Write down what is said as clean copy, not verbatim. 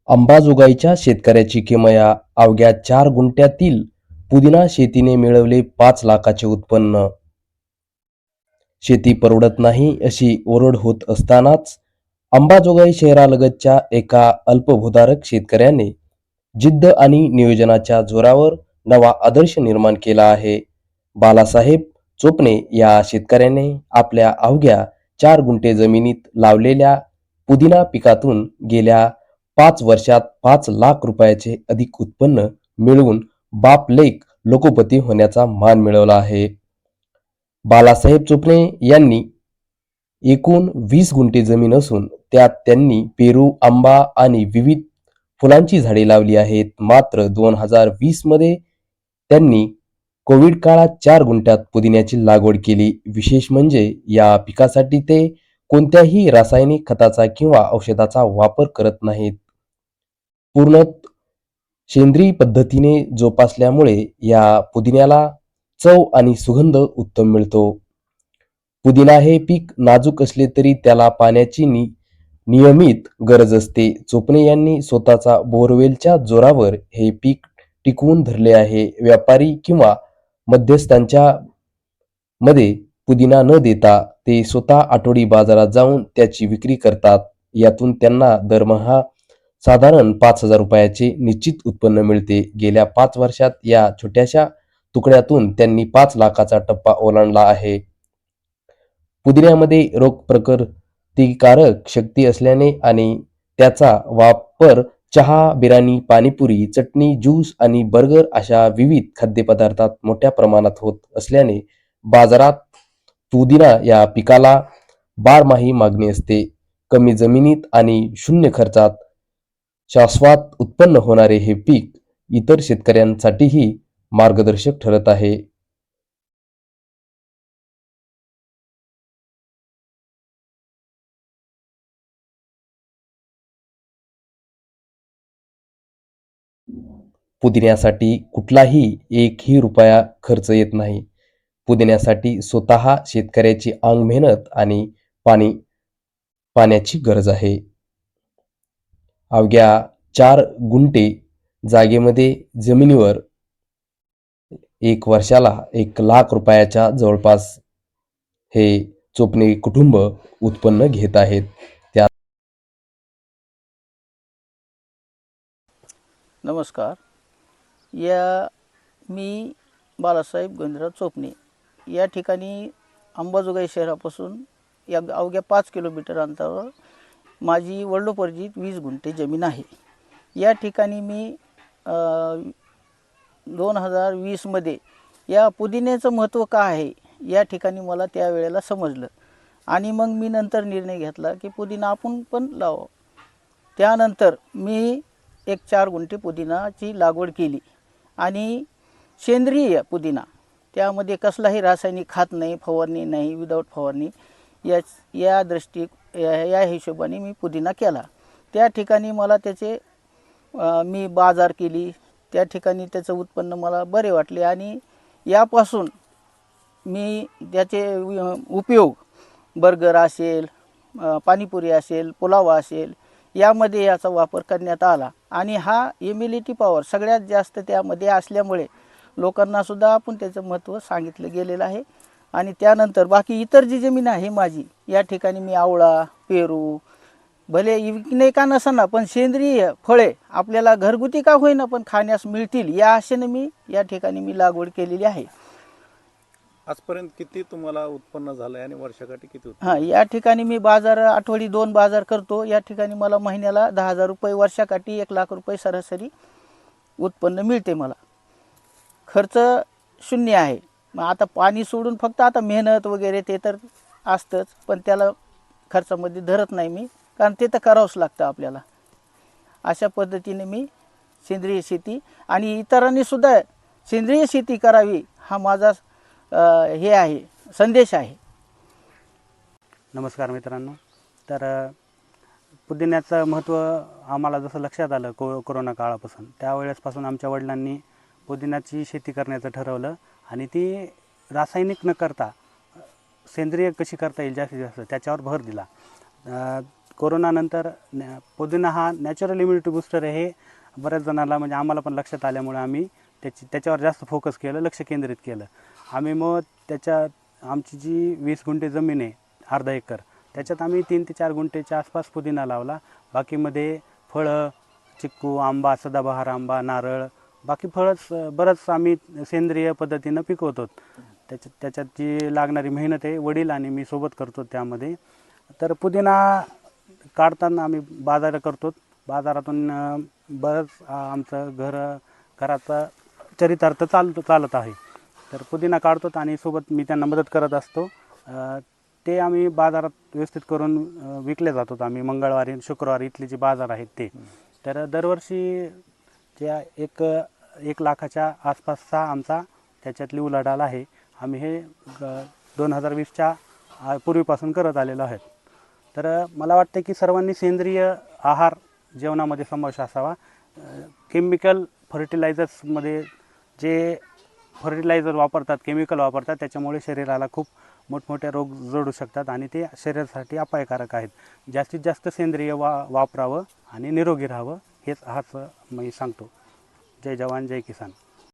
अंबाजोगाईच्या शेतकऱ्याची किमया अवघ्या 4 गुंठ्यातील पुदिना शेतीने मिळवले 5 लाखाचे उत्पन्न. शेती परवडत नाही अशी ओरड होत असतानाच अंबाजोगाई शहरालगतच्या एका अल्पभूधारक शेतकऱ्याने जिद्द आणि नियोजनाच्या जोरावर नवा आदर्श निर्माण केला आहे. बालासाहेब चोपणे या शेतकऱ्याने आपल्या अवघ्या 4 गुंठे जमिनीत लावलेल्या पुदिना पिकातून गेल्या 5 वर्षात 5 लाख रुपयाचे अधिक उत्पन्न मिळवून बाप लेक लोकोपती होण्याचा मान मिळवला आहे. बालासाहेब चोपणे यांनी एकूण 20 गुंठे जमीन असून त्यात त्यांनी पेरू, आंबा आणि विविध फुलांची झाडे लावली आहेत. मात्र 2020 मध्ये त्यांनी कोविड काळात 4 गुंठ्यात पुदिन्याची लागवड केली. विशेष म्हणजे या पिकासाठी ते कोणत्याही रासायनिक खताचा किंवा औषधाचा वापर करत नाहीत. पूर्णतः सेंद्रिय पद्धतीने जोपासल्यामुळे या पुदिन्याला चव आणि सुगंध उत्तम मिळतो. पुदिना हे पीक नाजूक असले तरी त्याला पाण्याची नियमित गरज असते. चोपणे यांनी स्वतःचा बोरवेलच्या जोरावर हे पीक टिकवून धरले आहे. व्यापारी किंवा मध्यस्थांच्या मध्ये पुदिना न देता ते स्वतः आठवडी बाजारात जाऊन त्याची विक्री करतात. यातून त्यांना दरमहा साधारण 5,000 रुपयाचे निश्चित उत्पन्न मिळते. गेल्या 5 वर्षात या छोट्याशा तुकड्यातून त्यांनी 5 लाखाचा टप्पा ओलांडला आहे. पुदिन्यामध्ये रोगप्रतिकारक शक्ती असल्याने आणि त्याचा वापर चहा, बिर्याणी, पाणीपुरी, चटणी, ज्यूस आणि बर्गर अशा विविध खाद्यपदार्थात मोठ्या प्रमाणात होत असल्याने बाजारात पुदिना या पिकाला बारमाही मागणी असते. कमी जमिनीत आणि शून्य खर्चात शाश्वत उत्पन्न होणारे हे पीक इतर शेतकऱ्यांसाठीही मार्गदर्शक ठरत आहे. पुदिन्यासाठी कुठलाही एकही रुपया खर्च येत नाही. पुदिन्यासाठी स्वतः शेतकऱ्याची अंग मेहनत आणि पाण्याची गरज आहे. अवघ्या 4 गुंठे जागेमध्ये जमिनीवर 1 वर्षाला 1 लाख रुपयाच्या जवळपास हे चोपणे कुटुंब उत्पन्न घेत आहेत. नमस्कार. मी बालासाहेब गोविंदराव चोपणे या ठिकाणी अंबाजोगाई शहरापासून या अवघ्या 5 किलोमीटर अंतरावर माझी वडिलोपार्जित 20 गुंठे जमीन आहे. या ठिकाणी मी 2020मध्ये या पुदिन्याचं महत्त्व काय आहे या ठिकाणी मला त्यावेळेला समजलं आणि मग मी नंतर निर्णय घेतला की पुदिना आपण पण लावावं. त्यानंतर मी 4 गुंठे पुदिनाची लागवड केली आणि सेंद्रिय पुदिना, त्यामध्ये कसलाही रासायनिक खात नाही, फवारणी नाही, विदाऊट फवारणी या हिशोबाने मी पुदिना केला. त्या ठिकाणी मला त्याचे मी बाजार केली. त्या ठिकाणी त्याचं उत्पन्न मला बरे वाटले आणि यापासून मी त्याचे उपयोग बर्गर असेल, पाणीपुरी असेल, पुलाव असेल यामध्ये याचा वापर करण्यात आला आणि हा इम्युनिटी पॉवर सगळ्यात जास्त त्यामध्ये असल्यामुळे लोकांना सुद्धा आपण त्याचं महत्त्व सांगितलं गेलेलं आहे. आणि त्यानंतर बाकी इतर जी जमीन आहे माझी, या ठिकाणी मी आवळा, पेरू, भले विकणे का नसना पण सेंद्रिय फळे आपल्याला घरगुती का होईना पण खाण्यास मिळतील या आशेने मी या ठिकाणी मी लागवड केलेली आहे. आजपर्यंत किती तुम्हाला उत्पन्न झालंय आणि वर्षाकाठी किती उत्पन्न? हां, या ठिकाणी मी बाजार आठवडी 2 बाजार करतो. या ठिकाणी मला महिन्याला 10,000 रुपये, वर्षाकाठी 1 लाख रुपये सरासरी उत्पन्न मिळते. मला खर्च शून्य आहे. मग आता पाणी सोडून फक्त आता मेहनत वगैरे ते तर असतंच, पण त्याला खर्चामध्ये धरत नाही मी, कारण ते तर करावंच लागतं आपल्याला. अशा पद्धतीने मी सेंद्रिय शेती आणि इतरांनी सुद्धा सेंद्रिय शेती करावी हा माझा हे आहे, संदेश आहे. नमस्कार मित्रांनो. तर पुदिन्याचं महत्त्व आम्हाला जसं लक्षात आलं कोरोना काळापासून, त्यावेळेसपासून आमच्या वडिलांनी पुदिन्याची शेती करण्याचं ठरवलं आणि ती रासायनिक न करता सेंद्रिय कशी करता येईल जास्तीत जास्त त्याच्यावर भर दिला. कोरोनानंतर पुदिना हा नॅचरल इम्युनिटी बूस्टर आहे, हे बऱ्याच जणांना म्हणजे आम्हाला पण लक्षात आल्यामुळे आम्ही त्याच्यावर जास्त फोकस केलं, लक्ष केंद्रित केलं. आम्ही मग आमची जी 20 गुंठे जमीन आहे, अर्धा एकर, त्याच्यात आम्ही 3 ते 4 गुंठेच्या आसपास पुदिना लावला. बाकीमध्ये फळं, चिक्कू, आंबा, सदाबहार आंबा, नारळ, बाकी फळंच बरंच आम्ही सेंद्रिय पद्धतीनं पिकवतो. त्याच्यात जी लागणारी मेहनत आहे वडील आणि मी सोबत करतो त्यामध्ये. तर पुदिना काढताना आम्ही बाजार करतो. बाजारातून बरंच आमचं घराचा चरितार्थ चालत आहे. तर पुदिना काढतो आणि सोबत मी त्यांना मदत करत असतो. ते आम्ही बाजारात व्यवस्थित करून विकले जातात. आम्ही मंगळवारी शुक्रवारी इथले जे बाजार आहेत ते. तर दरवर्षी त्या 1 लाखाच्या आसपासचा आमचा त्याच्यातली उलाढाल आहे. आम्ही हे 2020च्या पूर्वीपासून करत आलेलो आहेत. तर मला वाटतं की सर्वांनी सेंद्रिय आहार जेवणामध्ये समावेश असावा. केमिकल फर्टिलायझर्समध्ये जे फर्टिलायझर वापरतात, केमिकल वापरतात, त्याच्यामुळे शरीराला खूप मोठमोठे रोग जडू शकतात आणि ते शरीरासाठी अपायकारक आहेत. जास्तीत जास्त सेंद्रिय वापरावं आणि निरोगी राहावं, हाच मी सांगतो. जय जवान जय किसान.